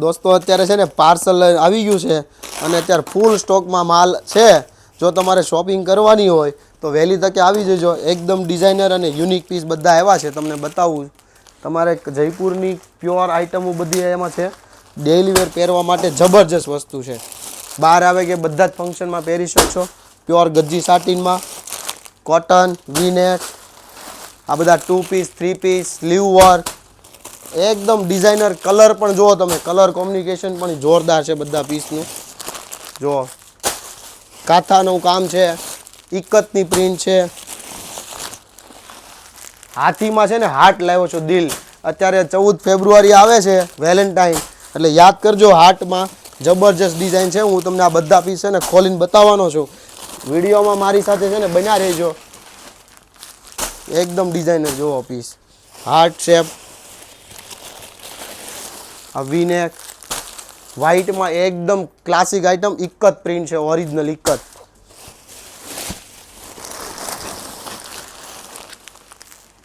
દોસ્તો અત્યારે છે ને પાર્સલ આવી ગયું છે અને અત્યારે ફૂલ સ્ટોકમાં માલ છે. જો તમારે શોપિંગ કરવાની હોય તો વહેલી તકે આવી જજો. એકદમ ડિઝાઇનર અને યુનિક પીસ બધા આવ્યા છે, તમને બતાવું. તમારે જયપુરની પ્યોર આઇટમો બધી એમાં છે. ડેઇલી વેર પહેરવા માટે જબરજસ્ત વસ્તુ છે. બહાર આવે કે બધા જ ફંક્શનમાં પહેરી શકશો. પ્યોર ગજ્જી સાટીનમાં, કોટન, વી-નેક, આ બધા 2 પીસ 3 પીસ સ્લીવ વર્ક, એકદમ ડિઝાઇનર. કલર પણ જુઓ તમે, કલર કોમ્બિનેશન પણ જોરદાર છે બધા પીસનું. જુઓ કાથાનું કામ છે, ઇકતની પ્રિન્ટ છે, હાથીમાં છે ને હાર્ટ લાવ્યો છો, દિલ. અત્યારે 14 ફેબ્રુઆરી આવે છે, વેલેન્ટાઇન, એટલે યાદ કરજો. હાર્ટમાં જબરજસ્ત ડિઝાઇન છે. હું તમને આ બધા પીસ છે ને ખોલીને બતાવવાનો છું. વિડીયોમાં મારી સાથે છે ને બન્યા રહેજો. એકદમ ડિઝાઇનર જુઓ પીસ, હાર્ટ શેપ, આ વી-નેક વ્હાઇટમાં એકદમ ક્લાસિક આઇટમ. ઇકત પ્રિન્ટ છે, ઓરિજિનલ ઇકત.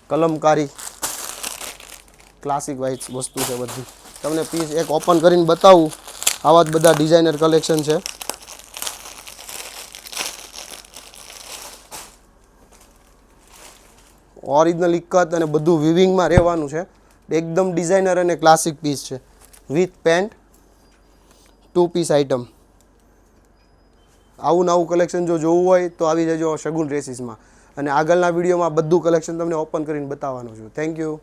કલમકારી ક્લાસિક વાઇટ વસ્તુ છે બધી. તમને પીસ એક ઓપન કરીને બતાવું. આવા જ બધા ડિઝાઇનર કલેક્શન છે. ઓરિજિનલ ઇકત અને બધું વિવિંગમાં રહેવાનું છે. એકદમ ડિઝાઇનર અને ક્લાસિક પીસ છે વિથ પેન્ટ, 2 પીસ આઇટમ. આવું નવું કલેક્શન જો જોવું હોય તો આવી જજો શગુન ડ્રેસીસમાં. અને આગળના વિડીયોમાં બધું કલેક્શન તમને ઓપન કરીને બતાવવાનું છું. Thank you.